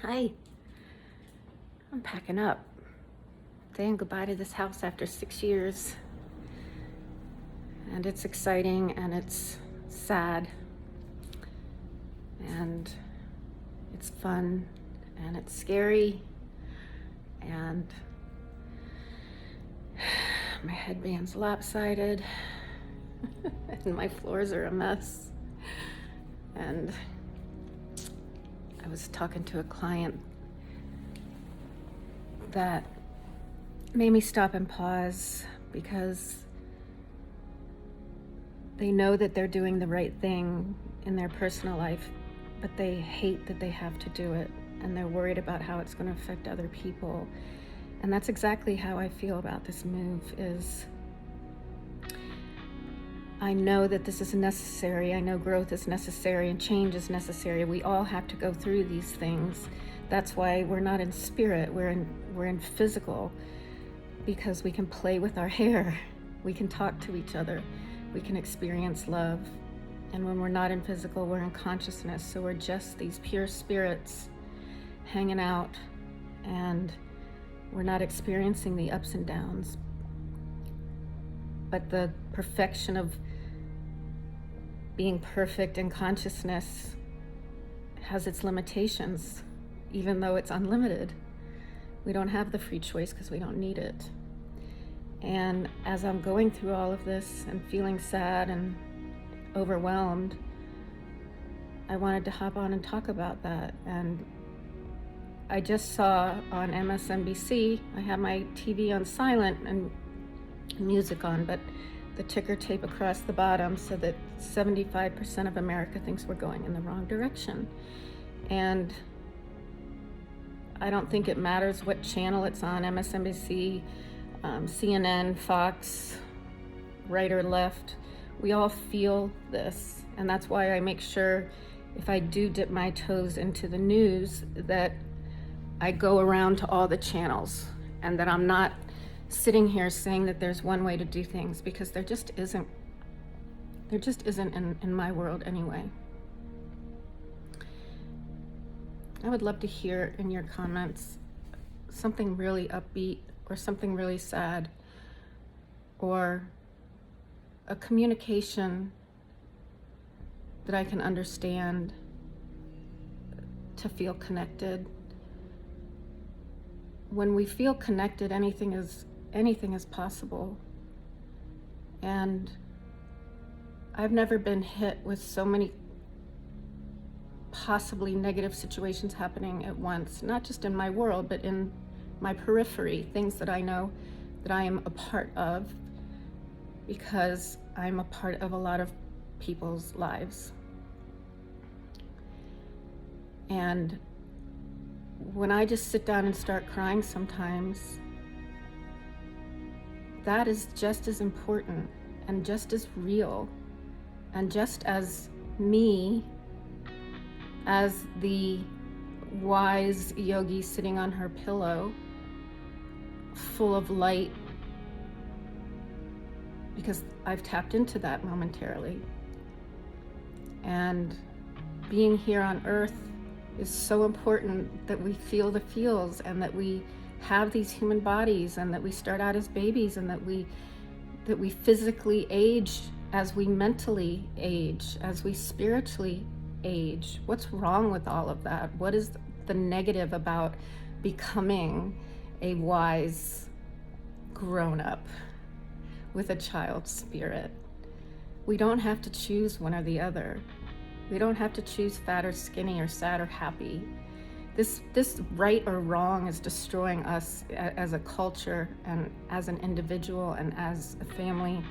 Hi, I'm packing up, saying goodbye to this house after 6 years. And it's exciting and it's sad and it's fun and it's scary and my headband's lopsided and my floors are a mess. And I was talking to a client that made me stop and pause because they know that they're doing the right thing in their personal life, but they hate that they have to do it, and they're worried about how it's going to affect other people. And that's exactly how I feel about this move. Is I know that this is necessary. I know growth is necessary and change is necessary. We all have to go through these things. That's why we're not in spirit, we're in physical, because we can play with our hair, we can talk to each other, we can experience love. And when we're not in physical, we're in consciousness. So we're just these pure spirits hanging out, and we're not experiencing the ups and downs. But the perfection of being perfect in consciousness has its limitations, even though it's unlimited. We don't have the free choice because we don't need it. And as I'm going through all of this and feeling sad and overwhelmed, I wanted to hop on and talk about that. And I just saw on MSNBC, I have my TV on silent and music on, but the ticker tape across the bottom said that 75% of America thinks we're going in the wrong direction. And I don't think it matters what channel it's on, MSNBC, CNN, Fox, right or left. We all feel this, and that's why I make sure if I do dip my toes into the news that I go around to all the channels, and that I'm not sitting here saying that there's one way to do things, because there just isn't. There just isn't in my world anyway. I would love to hear in your comments something really upbeat or something really sad, or a communication that I can understand to feel connected. When we feel connected, anything is possible. And I've never been hit with so many possibly negative situations happening at once, not just in my world, but in my periphery, things that I know that I am a part of, because I'm a part of a lot of people's lives. And when I just sit down and start crying sometimes, that is just as important and just as real and just as me as the wise yogi sitting on her pillow, full of light, because I've tapped into that momentarily. And being here on earth is so important, that we feel the feels, and that we have these human bodies, and that we start out as babies, and that we physically age as we mentally age, as we spiritually age. What's wrong with all of that? What is the negative about becoming a wise grown-up with a child's spirit? We don't have to choose one or the other. We don't have to choose fat or skinny or sad or happy. This right or wrong is destroying us as a culture and as an individual and as a family,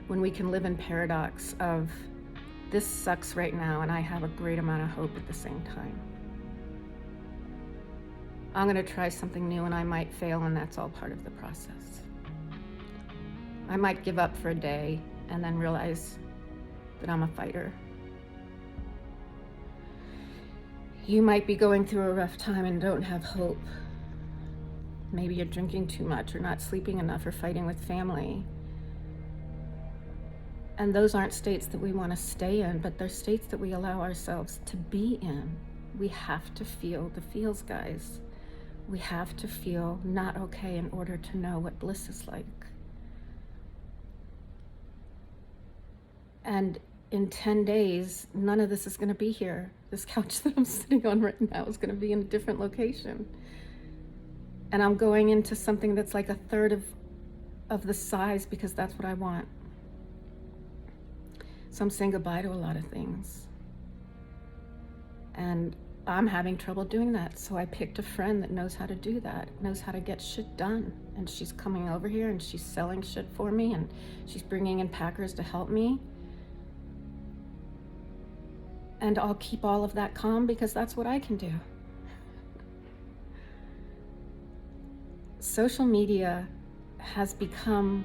when we can live in paradox of this sucks right now and I have a great amount of hope at the same time. I'm going to try something new and I might fail, and that's all part of the process. I might give up for a day and then realize that I'm a fighter. You might be going through a rough time and don't have hope. Maybe you're drinking too much or not sleeping enough or fighting with family. And those aren't states that we want to stay in, but they're states that we allow ourselves to be in. We have to feel the feels, guys. We have to feel not okay in order to know what bliss is like. And in 10 days, none of this is going to be here. This couch that I'm sitting on right now is going to be in a different location. And I'm going into something that's like a third of the size because that's what I want. So I'm saying goodbye to a lot of things. And I'm having trouble doing that. So I picked a friend that knows how to do that, knows how to get shit done. And she's coming over here and she's selling shit for me, and she's bringing in packers to help me. And I'll keep all of that calm because that's what I can do. Social media has become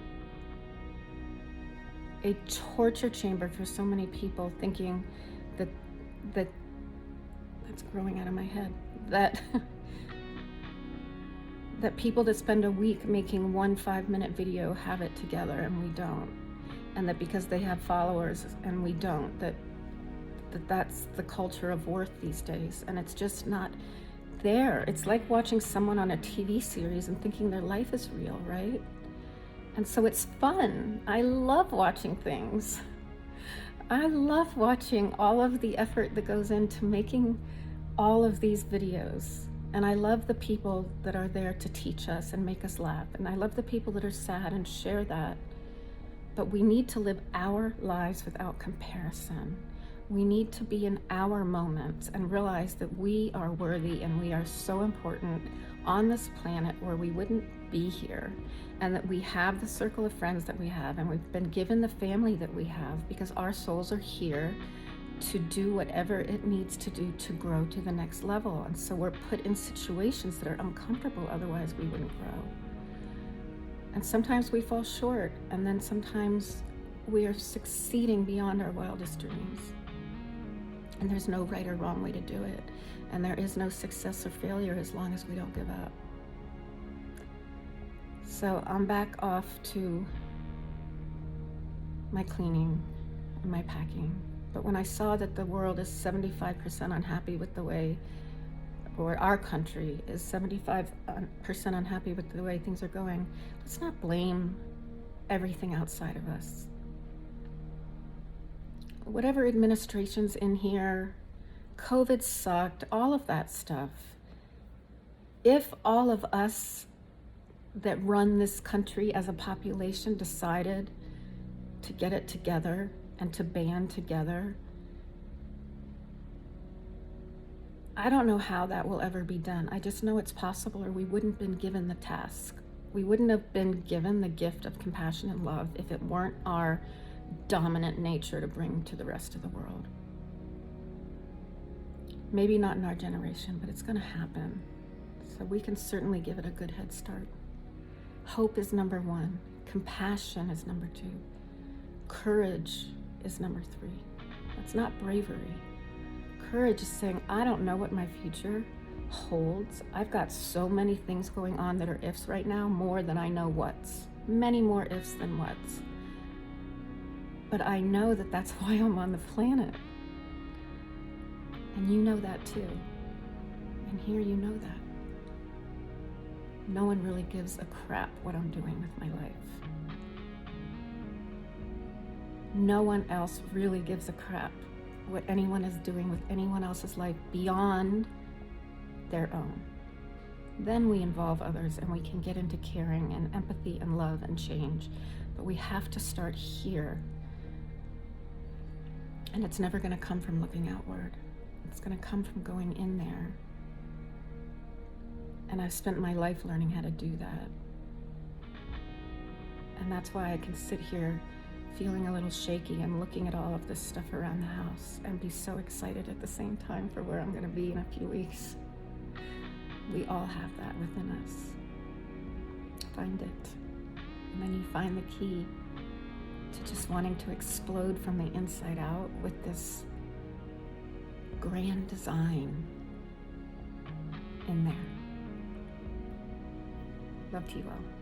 a torture chamber for so many people, thinking that that's growing out of my head, that that people that spend a week making one 5-minute video have it together and we don't, and that because they have followers and we don't, that's the culture of worth these days. And it's just not there. It's like watching someone on a TV series and thinking their life is real, right? And so it's fun. I love watching things. I love watching all of the effort that goes into making all of these videos. And I love the people that are there to teach us and make us laugh. And I love the people that are sad and share that. But we need to live our lives without comparison. We need to be in our moments and realize that we are worthy and we are so important on this planet, or we wouldn't be here. And that we have the circle of friends that we have, and we've been given the family that we have because our souls are here to do whatever it needs to do to grow to the next level. And so we're put in situations that are uncomfortable, otherwise we wouldn't grow. And sometimes we fall short, and then sometimes we are succeeding beyond our wildest dreams. And there's no right or wrong way to do it. And there is no success or failure as long as we don't give up. So I'm back off to my cleaning and my packing. But when I saw that the world is 75% unhappy with the way, or our country is 75% unhappy with the way things are going, let's not blame everything outside of us. Whatever administration's in here, COVID sucked, all of that stuff. If all of us that run this country as a population decided to get it together and to band together, I don't know how that will ever be done. I just know it's possible, or we wouldn't have been given the task. We wouldn't have been given the gift of compassion and love if it weren't our dominant nature to bring to the rest of the world. Maybe not in our generation, but it's going to happen. So we can certainly give it a good head start. Hope is number 1. Compassion is number 2. Courage is number 3. That's not bravery. Courage is saying, I don't know what my future holds. I've got so many things going on that are ifs right now, more than I know what's. Many more ifs than what's. But I know that that's why I'm on the planet. And you know that too. And here you know that. No one really gives a crap what I'm doing with my life. No one else really gives a crap what anyone is doing with anyone else's life beyond their own. Then we involve others and we can get into caring and empathy and love and change. But we have to start here. And it's never going to come from looking outward. It's going to come from going in there. And I've spent my life learning how to do that. And that's why I can sit here feeling a little shaky and looking at all of this stuff around the house and be so excited at the same time for where I'm going to be in a few weeks. We all have that within us. Find it. And then you find the key to just wanting to explode from the inside out with this grand design in there. Love to you all.